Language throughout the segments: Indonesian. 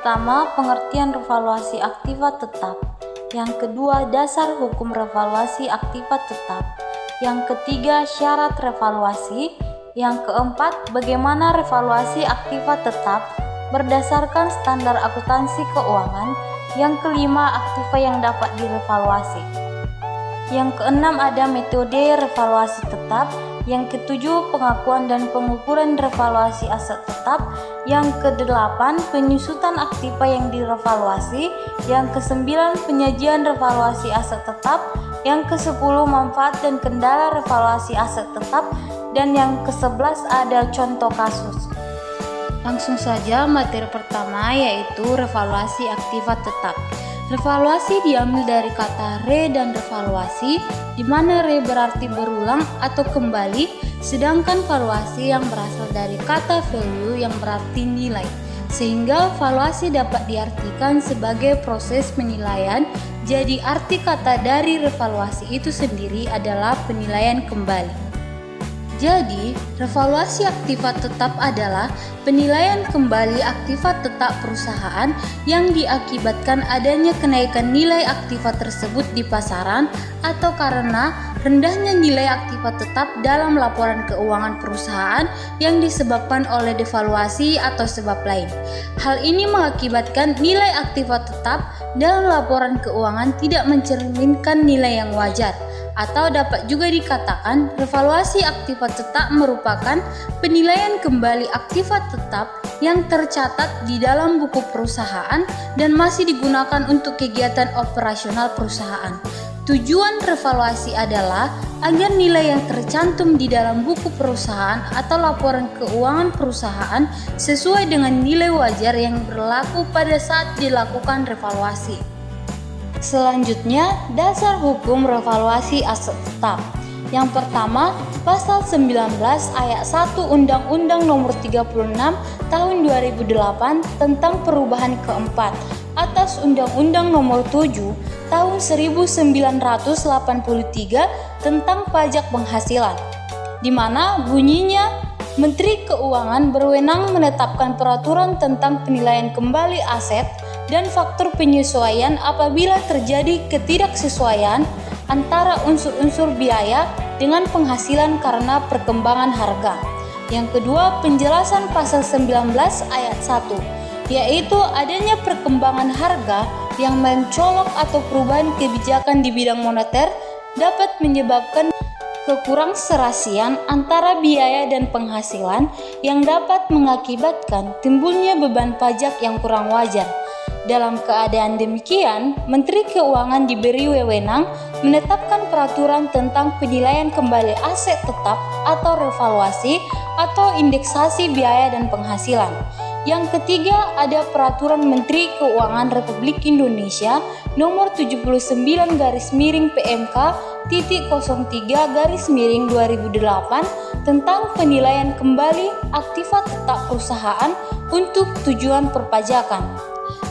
pertama, pengertian revaluasi aktiva tetap. Yang kedua, dasar hukum revaluasi aktiva tetap. Yang ketiga, syarat revaluasi. Yang keempat, bagaimana revaluasi aktiva tetap berdasarkan standar akuntansi keuangan. Yang kelima, aktiva yang dapat direvaluasi. Yang keenam, ada metode revaluasi tetap. Yang ketujuh, pengakuan dan pengukuran revaluasi aset tetap. Yang kedelapan, penyusutan aktiva yang direvaluasi. Yang kesembilan, penyajian revaluasi aset tetap. Yang kesepuluh, manfaat dan kendala revaluasi aset tetap. Dan yang ke-11 ada contoh kasus. Langsung saja materi pertama, yaitu revaluasi aktiva tetap. Revaluasi diambil dari kata re dan revaluasi, di mana re berarti berulang atau kembali, sedangkan valuasi yang berasal dari kata value yang berarti nilai. Sehingga valuasi dapat diartikan sebagai proses penilaian. Jadi arti kata dari revaluasi itu sendiri adalah penilaian kembali. Jadi, revaluasi aktiva tetap adalah penilaian kembali aktiva tetap perusahaan yang diakibatkan adanya kenaikan nilai aktiva tersebut di pasaran atau karena rendahnya nilai aktiva tetap dalam laporan keuangan perusahaan yang disebabkan oleh devaluasi atau sebab lain. Hal ini mengakibatkan nilai aktiva tetap dalam laporan keuangan tidak mencerminkan nilai yang wajar. Atau dapat juga dikatakan revaluasi aktiva tetap merupakan penilaian kembali aktiva tetap yang tercatat di dalam buku perusahaan dan masih digunakan untuk kegiatan operasional perusahaan. Tujuan revaluasi adalah agar nilai yang tercantum di dalam buku perusahaan atau laporan keuangan perusahaan sesuai dengan nilai wajar yang berlaku pada saat dilakukan revaluasi. Selanjutnya, dasar hukum revaluasi aset tetap. Yang pertama, Pasal 19 Ayat 1 Undang-Undang Nomor 36 Tahun 2008 tentang perubahan keempat atas Undang-Undang Nomor 7 Tahun 1983 tentang pajak penghasilan, di mana bunyinya Menteri Keuangan berwenang menetapkan peraturan tentang penilaian kembali aset dan faktor penyesuaian apabila terjadi ketidaksesuaian antara unsur-unsur biaya dengan penghasilan karena perkembangan harga. Yang kedua, penjelasan pasal 19 ayat 1, yaitu adanya perkembangan harga yang mencolok atau perubahan kebijakan di bidang moneter dapat menyebabkan kekurangserasian antara biaya dan penghasilan yang dapat mengakibatkan timbulnya beban pajak yang kurang wajar. Dalam keadaan demikian, Menteri Keuangan diberi wewenang menetapkan peraturan tentang penilaian kembali aset tetap atau revaluasi atau indeksasi biaya dan penghasilan. Yang ketiga, ada Peraturan Menteri Keuangan Republik Indonesia Nomor 79/PMK.03/2008 tentang penilaian kembali aktiva tetap perusahaan untuk tujuan perpajakan.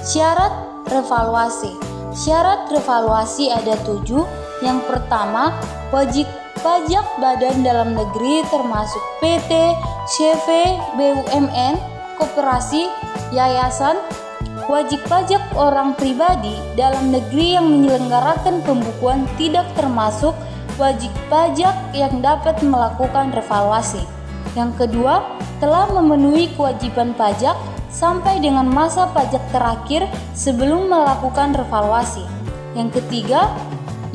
Syarat revaluasi. Syarat revaluasi ada 7. Yang pertama, wajib pajak badan dalam negeri termasuk PT, CV, BUMN, koperasi, yayasan, wajib pajak orang pribadi dalam negeri yang menyelenggarakan pembukuan tidak termasuk wajib pajak yang dapat melakukan revaluasi. Yang kedua, telah memenuhi kewajiban pajak sampai dengan masa pajak terakhir sebelum melakukan revaluasi. Yang ketiga,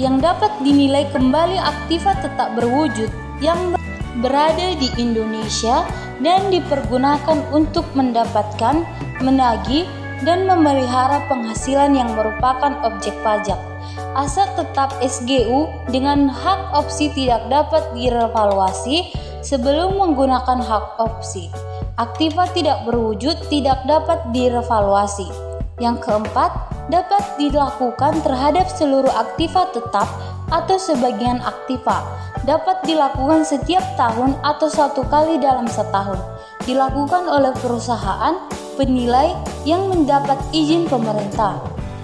yang dapat dinilai kembali aktiva tetap berwujud yang berada di Indonesia dan dipergunakan untuk mendapatkan, menagih, dan memelihara penghasilan yang merupakan objek pajak. Aset tetap SGU dengan hak opsi tidak dapat direvaluasi sebelum menggunakan hak opsi. Aktiva tidak berwujud tidak dapat direvaluasi. Yang keempat, dapat dilakukan terhadap seluruh aktiva tetap atau sebagian aktiva. Dapat dilakukan setiap tahun atau 1 kali dalam setahun. Dilakukan oleh perusahaan penilai yang mendapat izin pemerintah.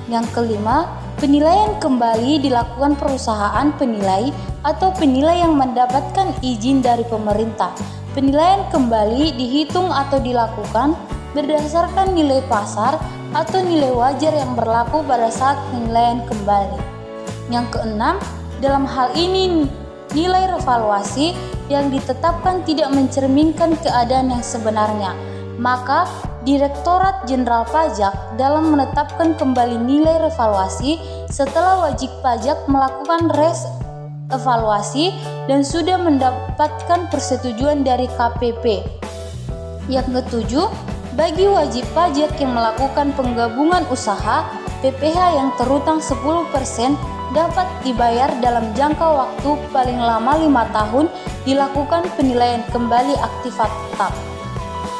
Yang kelima, penilaian kembali dilakukan perusahaan penilai atau penilai yang mendapatkan izin dari pemerintah. Penilaian kembali dihitung atau dilakukan berdasarkan nilai pasar atau nilai wajar yang berlaku pada saat penilaian kembali. Yang keenam, dalam hal ini nilai revaluasi yang ditetapkan tidak mencerminkan keadaan yang sebenarnya, maka Direktorat Jenderal Pajak dalam menetapkan kembali nilai revaluasi setelah wajib pajak melakukan evaluasi dan sudah mendapatkan persetujuan dari KPP. Yang ketujuh, bagi wajib pajak yang melakukan penggabungan usaha, PPh yang terutang 10% dapat dibayar dalam jangka waktu paling lama 5 tahun dilakukan penilaian kembali aktiva tetap.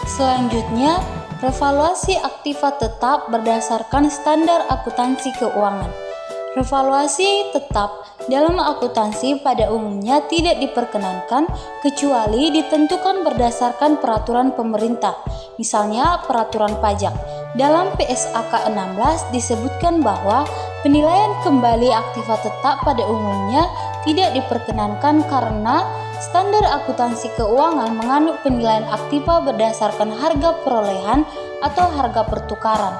Selanjutnya, revaluasi aktiva tetap berdasarkan standar akuntansi keuangan. Revaluasi tetap dalam akuntansi pada umumnya tidak diperkenankan kecuali ditentukan berdasarkan peraturan pemerintah, misalnya peraturan pajak. Dalam PSAK 16 disebutkan bahwa penilaian kembali aktiva tetap pada umumnya tidak diperkenankan karena standar akuntansi keuangan menganut penilaian aktiva berdasarkan harga perolehan atau harga pertukaran.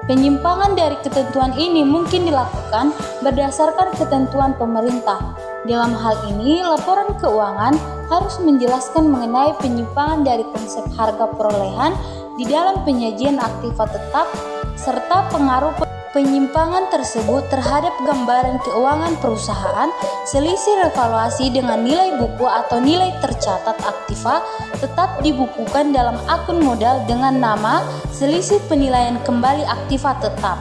Penyimpangan dari ketentuan ini mungkin dilakukan berdasarkan ketentuan pemerintah. Dalam hal ini, laporan keuangan harus menjelaskan mengenai penyimpangan dari konsep harga perolehan di dalam penyajian aktiva tetap serta pengaruh penyimpangan tersebut terhadap gambaran keuangan perusahaan. Selisih revaluasi dengan nilai buku atau nilai tercatat aktiva tetap dibukukan dalam akun modal dengan nama selisih penilaian kembali aktiva tetap.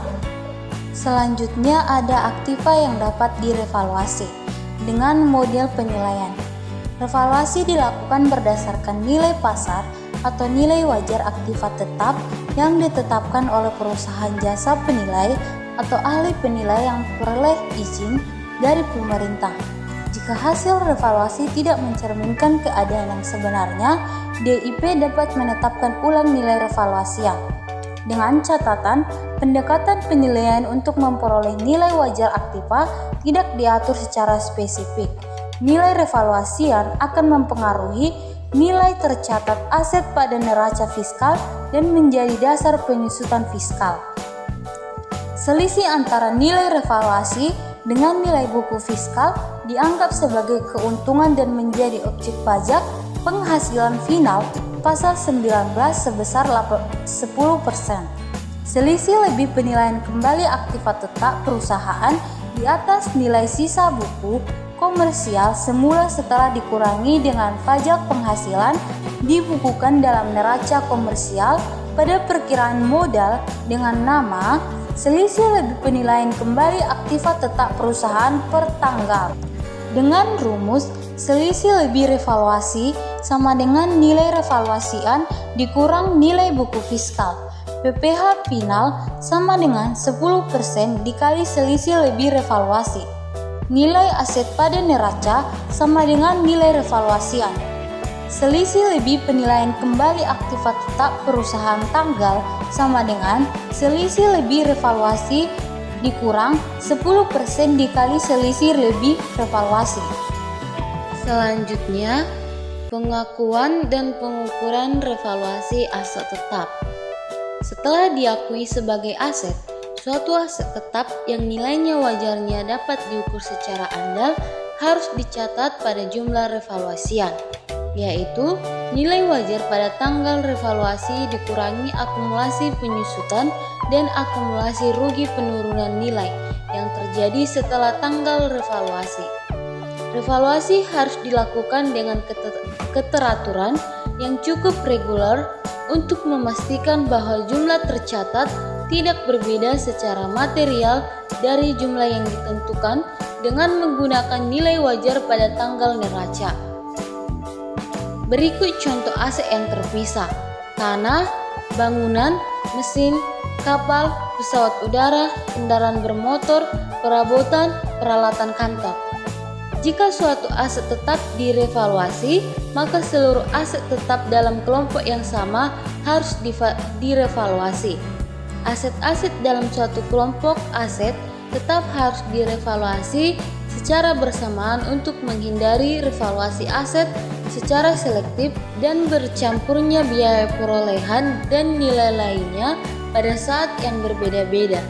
Selanjutnya ada aktiva yang dapat direvaluasi dengan model penilaian. Revaluasi dilakukan berdasarkan nilai pasar atau nilai wajar aktiva tetap yang ditetapkan oleh perusahaan jasa penilai atau ahli penilai yang peroleh izin dari pemerintah. Jika hasil revaluasi tidak mencerminkan keadaan yang sebenarnya, DIP dapat menetapkan ulang nilai revaluasian. Dengan catatan, pendekatan penilaian untuk memperoleh nilai wajar aktiva tidak diatur secara spesifik. Nilai revaluasian akan mempengaruhi nilai tercatat aset pada neraca fiskal dan menjadi dasar penyusutan fiskal. Selisih antara nilai revaluasi dengan nilai buku fiskal dianggap sebagai keuntungan dan menjadi objek pajak penghasilan final pasal 19 sebesar 10%. Selisih lebih penilaian kembali aktiva tetap perusahaan di atas nilai sisa buku komersial semula setelah dikurangi dengan pajak penghasilan dibukukan dalam neraca komersial pada perkiraan modal dengan nama selisih lebih penilaian kembali aktiva tetap perusahaan per tanggal. Dengan rumus selisih lebih revaluasi sama dengan nilai revaluasian dikurang nilai buku fiskal. PPh final sama dengan 10% dikali selisih lebih revaluasi. Nilai aset pada neraca sama dengan nilai revaluasian. Selisih lebih penilaian kembali aktiva tetap perusahaan tanggal sama dengan selisih lebih revaluasi dikurang 10% dikali selisih lebih revaluasi. Selanjutnya, pengakuan dan pengukuran revaluasi aset tetap. Setelah diakui sebagai aset, suatu aset tetap yang nilainya wajarnya dapat diukur secara andal harus dicatat pada jumlah revaluasian, yaitu nilai wajar pada tanggal revaluasi dikurangi akumulasi penyusutan dan akumulasi rugi penurunan nilai yang terjadi setelah tanggal revaluasi. Revaluasi harus dilakukan dengan keteraturan yang cukup reguler untuk memastikan bahwa jumlah tercatat tidak berbeda secara material dari jumlah yang ditentukan dengan menggunakan nilai wajar pada tanggal neraca. Berikut contoh aset yang terpisah: tanah, bangunan, mesin, kapal, pesawat udara, kendaraan bermotor, perabotan, peralatan kantor. Jika suatu aset tetap direvaluasi, maka seluruh aset tetap dalam kelompok yang sama harus direvaluasi. Aset-aset dalam suatu kelompok aset tetap harus direvaluasi secara bersamaan untuk menghindari revaluasi aset secara selektif dan bercampurnya biaya perolehan dan nilai lainnya pada saat yang berbeda-beda.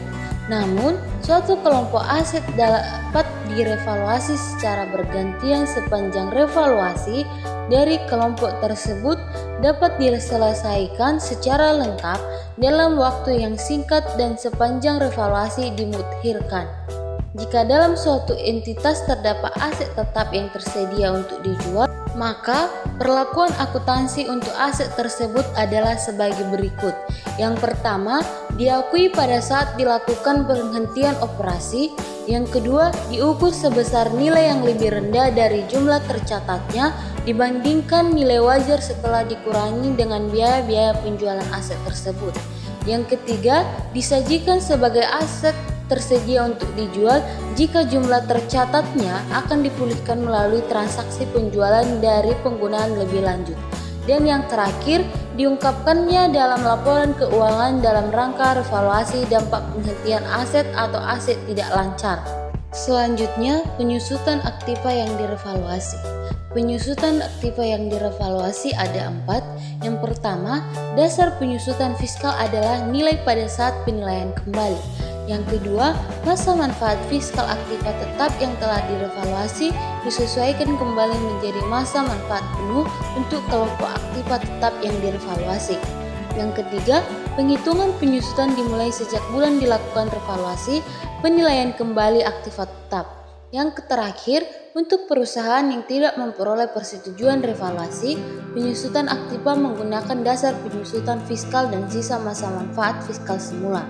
Namun, suatu kelompok aset dapat direvaluasi secara bergantian sepanjang revaluasi dari kelompok tersebut dapat diselesaikan secara lengkap dalam waktu yang singkat dan sepanjang revaluasi dimutakhirkan. Jika dalam suatu entitas terdapat aset tetap yang tersedia untuk dijual, maka perlakuan akuntansi untuk aset tersebut adalah sebagai berikut. Yang pertama, diakui pada saat dilakukan penghentian operasi. Yang kedua, diukur sebesar nilai yang lebih rendah dari jumlah tercatatnya dibandingkan nilai wajar setelah dikurangi dengan biaya-biaya penjualan aset tersebut. Yang ketiga, disajikan sebagai aset tersedia untuk dijual jika jumlah tercatatnya akan dipulihkan melalui transaksi penjualan dari penggunaan lebih lanjut. Dan yang terakhir, diungkapkannya dalam laporan keuangan dalam rangka revaluasi dampak penghentian aset atau aset tidak lancar. Selanjutnya, penyusutan aktiva yang direvaluasi. Penyusutan aktiva yang direvaluasi ada 4. Yang pertama, dasar penyusutan fiskal adalah nilai pada saat penilaian kembali. Yang kedua, masa manfaat fiskal aktiva tetap yang telah direvaluasi disesuaikan kembali menjadi masa manfaat penuh untuk kelompok aktiva tetap yang direvaluasi. Yang ketiga, penghitungan penyusutan dimulai sejak bulan dilakukan revaluasi penilaian kembali aktiva tetap. Yang terakhir, untuk perusahaan yang tidak memperoleh persetujuan revaluasi, penyusutan aktiva menggunakan dasar penyusutan fiskal dan sisa masa manfaat fiskal semula.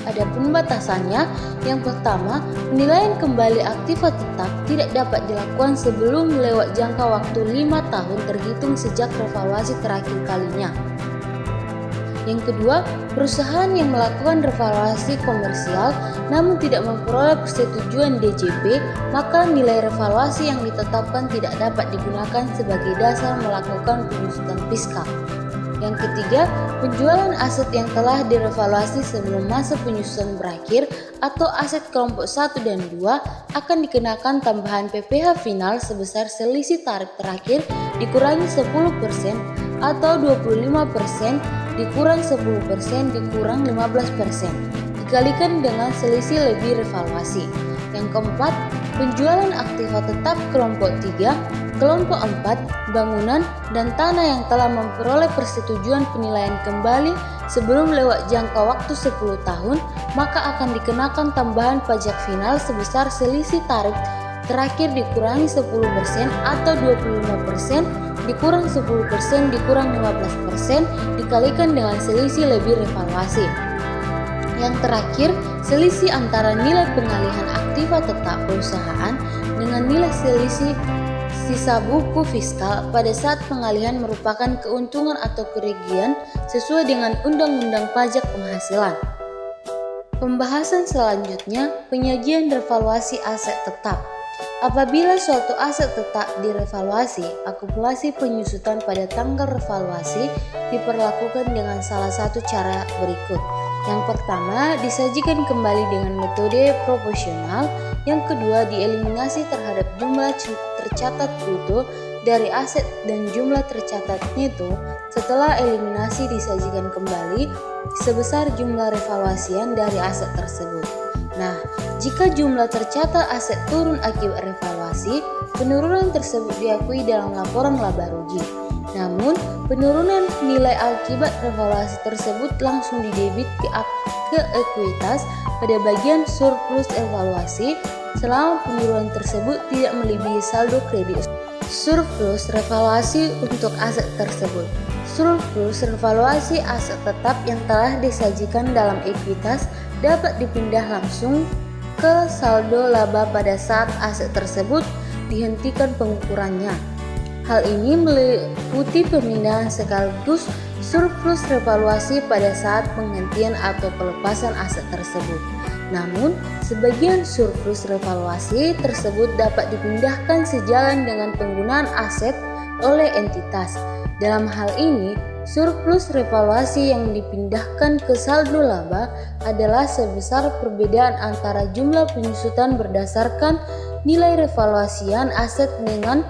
Adapun batasannya, yang pertama, penilaian kembali aktiva tetap tidak dapat dilakukan sebelum lewat jangka waktu 5 tahun terhitung sejak revaluasi terakhir kalinya. Yang kedua, perusahaan yang melakukan revaluasi komersial namun tidak memperoleh persetujuan DJP, maka nilai revaluasi yang ditetapkan tidak dapat digunakan sebagai dasar melakukan penyusutan fiskal. Yang ketiga, penjualan aset yang telah direvaluasi sebelum masa penyusutan berakhir atau aset kelompok 1 dan 2 akan dikenakan tambahan PPh final sebesar selisih tarif terakhir dikurangi 10% atau 25% dikurang 10% dikurang 15% dikalikan dengan selisih lebih revaluasi. Yang keempat, penjualan aktiva tetap kelompok 3, kelompok 4, bangunan dan tanah yang telah memperoleh persetujuan penilaian kembali sebelum lewat jangka waktu 10 tahun, maka akan dikenakan tambahan pajak final sebesar selisih tarif terakhir dikurangi 10% atau 25% dikurang 10% dikurang 15% dikalikan dengan selisih lebih revaluasi. Yang terakhir, selisih antara nilai pengalihan aktiva tetap perusahaan dengan nilai selisih sisa buku fiskal pada saat pengalihan merupakan keuntungan atau kerugian sesuai dengan Undang-Undang Pajak Penghasilan. Pembahasan selanjutnya, penyajian revaluasi aset tetap. Apabila suatu aset tetap direvaluasi, akumulasi penyusutan pada tanggal revaluasi diperlakukan dengan salah satu cara berikut. Yang pertama, disajikan kembali dengan metode proporsional. Yang kedua, dieliminasi terhadap jumlah tercatat bruto dari aset dan jumlah tercatat neto. Setelah eliminasi disajikan kembali sebesar jumlah revaluasian dari aset tersebut. Nah, jika jumlah tercatat aset turun akibat revaluasi, penurunan tersebut diakui dalam laporan laba rugi. Namun, penurunan nilai akibat revaluasi tersebut langsung didebit ke ekuitas pada bagian surplus evaluasi selama penurunan tersebut tidak melebihi saldo kredit surplus revaluasi untuk aset tersebut. Surplus revaluasi aset tetap yang telah disajikan dalam ekuitas dapat dipindah langsung ke saldo laba pada saat aset tersebut dihentikan pengukurannya. Hal ini meliputi pemindahan sekaligus surplus revaluasi pada saat penghentian atau pelepasan aset tersebut. Namun, sebagian surplus revaluasi tersebut dapat dipindahkan sejalan dengan penggunaan aset oleh entitas. Dalam hal ini, surplus revaluasi yang dipindahkan ke saldo laba adalah sebesar perbedaan antara jumlah penyusutan berdasarkan nilai revaluasian aset dengan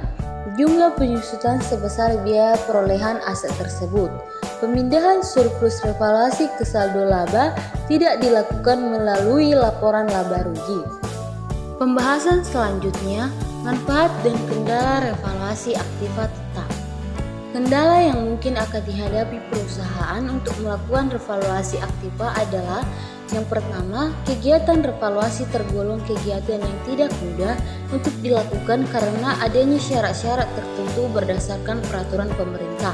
jumlah penyusutan sebesar biaya perolehan aset tersebut. Pemindahan surplus revaluasi ke saldo laba tidak dilakukan melalui laporan laba rugi. Pembahasan selanjutnya, manfaat dan kendala revaluasi aktiva tetap. Kendala yang mungkin akan dihadapi perusahaan untuk melakukan revaluasi aktiva adalah yang pertama, kegiatan revaluasi tergolong kegiatan yang tidak mudah untuk dilakukan karena adanya syarat-syarat tertentu berdasarkan peraturan pemerintah.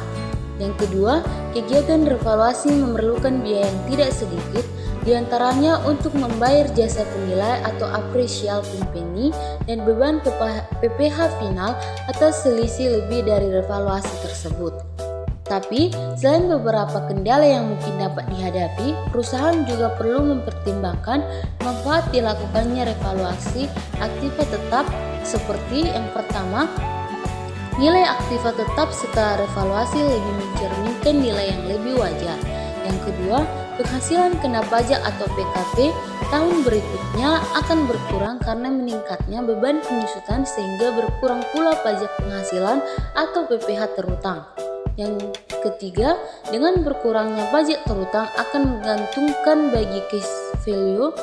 Yang kedua, kegiatan revaluasi memerlukan biaya yang tidak sedikit, diantaranya untuk membayar jasa penilai atau appraisal company dan beban PPh final atas selisih lebih dari revaluasi tersebut. Tapi, selain beberapa kendala yang mungkin dapat dihadapi, perusahaan juga perlu mempertimbangkan manfaat dilakukannya revaluasi aktiva tetap seperti yang pertama, nilai aktiva tetap setelah revaluasi lebih mencerminkan nilai yang lebih wajar. Yang kedua, penghasilan kena pajak atau PKP tahun berikutnya akan berkurang karena meningkatnya beban penyusutan sehingga berkurang pula pajak penghasilan atau PPh terutang. Yang ketiga, dengan berkurangnya pajak terutang akan menggantungkan bagi cash value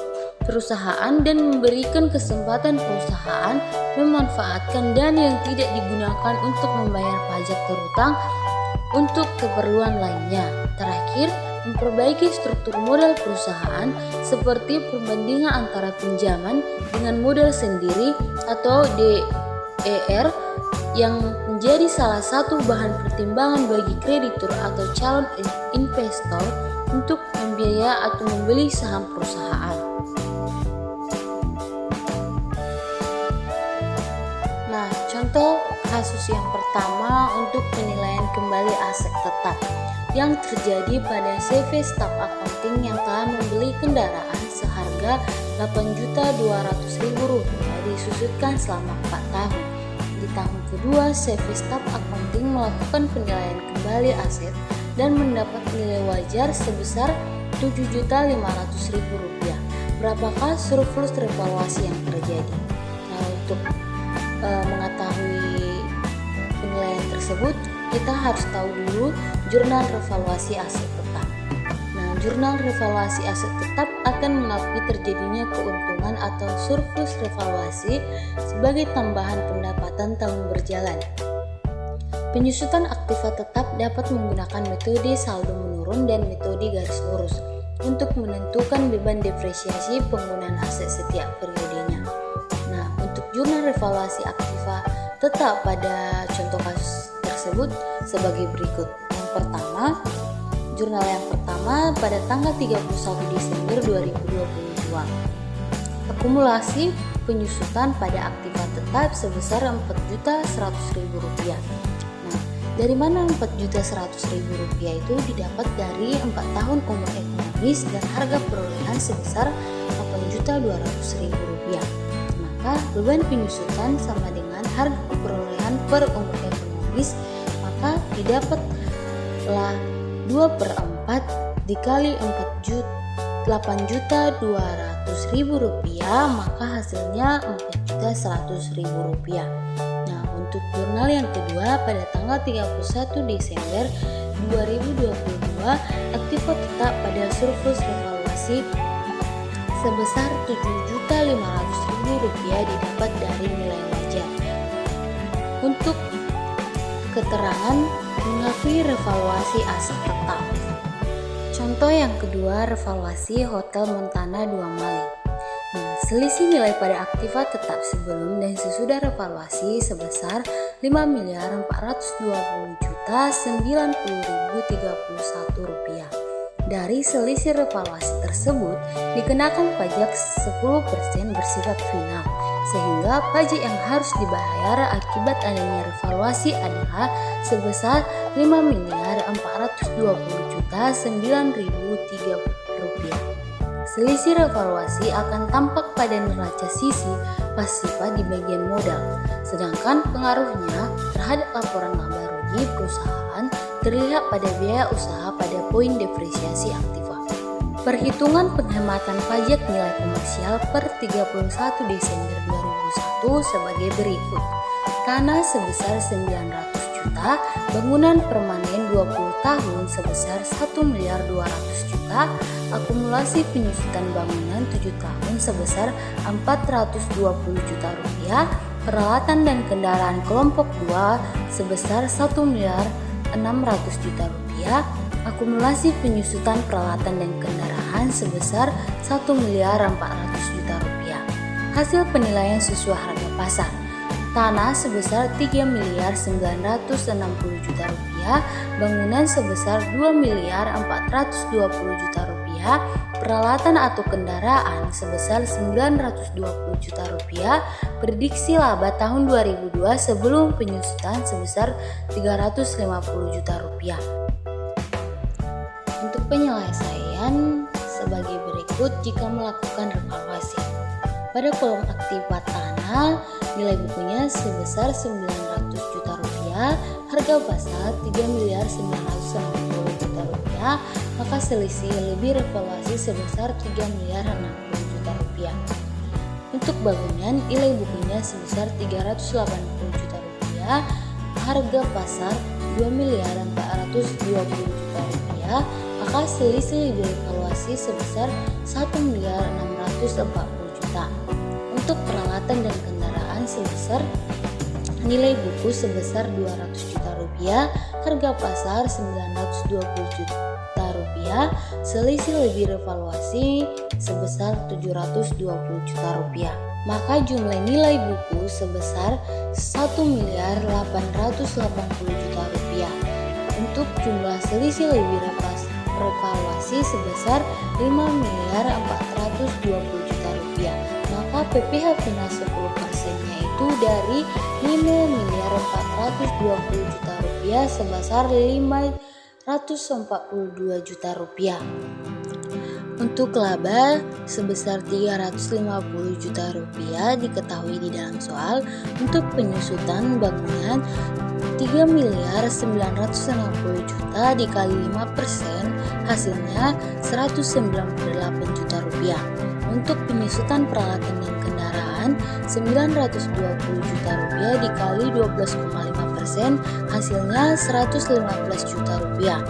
perusahaan dan memberikan kesempatan perusahaan memanfaatkan dana yang tidak digunakan untuk membayar pajak terutang untuk keperluan lainnya. Terakhir, memperbaiki struktur modal perusahaan seperti perbandingan antara pinjaman dengan modal sendiri atau DER yang menjadi salah satu bahan pertimbangan bagi kreditur atau calon investor untuk membiayai atau membeli saham perusahaan. Nah, contoh kasus yang pertama untuk penilaian kembali aset tetap yang terjadi pada CV Staff Accounting yang telah membeli kendaraan seharga Rp8.200.000 disusutkan selama 4 tahun. Di tahun kedua, CV Staff Accounting melakukan penilaian kembali aset dan mendapat nilai wajar sebesar Rp7.500.000. Berapakah surplus revaluasi yang terjadi? Nah, untuk mengetahui penilaian tersebut, kita harus tahu dulu jurnal revaluasi aset tetap. Nah, jurnal revaluasi aset tetap akan mengakui terjadinya keuntungan atau surplus revaluasi sebagai tambahan pendapatan tahun berjalan. Penyusutan aktiva tetap dapat menggunakan metode saldo menurun dan metode garis lurus untuk menentukan beban depresiasi penggunaan aset setiap periodenya. Nah, untuk jurnal revaluasi aktiva tetap pada contoh kasus tersebut sebagai berikut. Yang pertama, jurnal yang pertama pada tanggal 31 Desember 2022. Akumulasi penyusutan pada aktiva tetap sebesar Rp4.100.000. Nah, dari mana Rp4.100.000 itu didapat dari 4 tahun umur ekonomis dan harga perolehan sebesar Rp8.200.000. Maka beban penyusutan sama dengan harga perolehan per umur ekonomis, maka didapatlah 2/4 dikali Rp8.200.000, maka hasilnya Rp4.100.000. Nah, untuk jurnal yang kedua pada tanggal 31 Desember 2022, aktiva tetap pada surplus revaluasi sebesar Rp7.500.000 didapat dari nilai wajar. Untuk keterangan mengakui revaluasi aset tetap. Contoh yang kedua, revaluasi Hotel Montana 2 Maling. Nah, selisih nilai pada aktiva tetap sebelum dan sesudah revaluasi sebesar Rp5.420.090.031. Dari selisih revaluasi tersebut dikenakan pajak 10% bersifat final, sehingga pajak yang harus dibayar akibat adanya revaluasi adalah sebesar Rp5.420.009.003. Selisih revaluasi akan tampak pada neraca sisi pasifa di bagian modal, sedangkan pengaruhnya terhadap laporan laba rugi perusahaan terlihat pada biaya usaha pada poin depresiasi aktiva. Perhitungan penghematan pajak nilai komersial per 31 Desember 2001 sebagai berikut. Tanah sebesar Rp900 juta juta, bangunan permanen 20 tahun sebesar 1.200.000.000, akumulasi penyusutan bangunan 7 tahun sebesar 420 juta rupiah, peralatan dan kendaraan kelompok 2 sebesar 1.600.000.000 rupiah, akumulasi penyusutan peralatan dan kendaraan sebesar 1.400.000.000 rupiah. Hasil penilaian sesuai harga pasar. Tanah sebesar 3.960.000.000 rupiah, bangunan sebesar 2.420 juta rupiah, peralatan atau kendaraan sebesar 920 juta rupiah, prediksi laba tahun 2002 sebelum penyusutan sebesar 350 juta rupiah. Untuk penyelesaian sebagai berikut jika melakukan revaluasi. Pada kolom aktiva tanah, nilai bukunya sebesar 900 juta rupiah, harga pasar 3.990 juta rupiah, maka selisih lebih revaluasi sebesar 3.060 juta rupiah. Untuk bangunan, nilai bukunya sebesar 380 juta rupiah, harga pasar 2.420 juta rupiah, maka selisih lebih revaluasi sebesar 1.640 juta. Untuk peralatan dan kendaraan sebesar nilai buku sebesar 200 juta rupiah, harga pasar 920 juta rupiah, selisih lebih revaluasi sebesar 720 juta rupiah. Maka jumlah nilai buku sebesar 1.880 juta rupiah. Untuk jumlah selisih lebih revaluasi sebesar 5.420 juta rupiah. Maka PPh final 10%-nya itu dari 5.420 juta rupiah sebesar 542 juta rupiah. Untuk laba sebesar 350 juta rupiah diketahui di dalam soal. Untuk penyusutan bangunan 3.960 juta dikali 5% hasilnya 198 juta rupiah. Untuk penyusutan peralatan dan kendaraan 920 juta rupiah dikali 12,5% hasilnya 115 juta rupiah.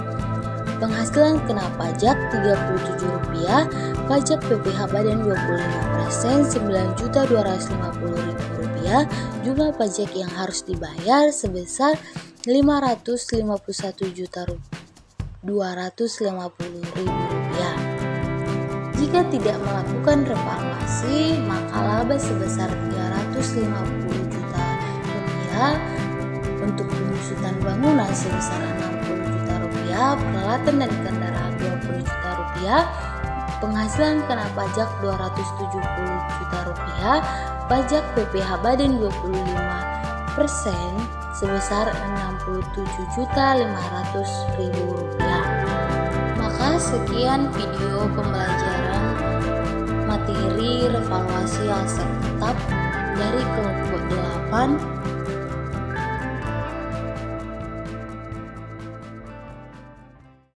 Penghasilan kena pajak 37 rupiah, pajak PPh badan 25% 9.250.000 rupiah, jumlah pajak yang harus dibayar sebesar 551.250.000 rupiah. Jika tidak melakukan revaluasi, maka laba sebesar 350 juta rupiah, untuk penyusutan bangunan sebesar 60 juta rupiah, peralatan dan kendaraan 20 juta rupiah, penghasilan kena pajak 270 juta rupiah, pajak PPh badan 25% sebesar 67.500.000 rupiah. Maka sekian video pembelajaran materi revaluasi aset tetap dari kelompok 8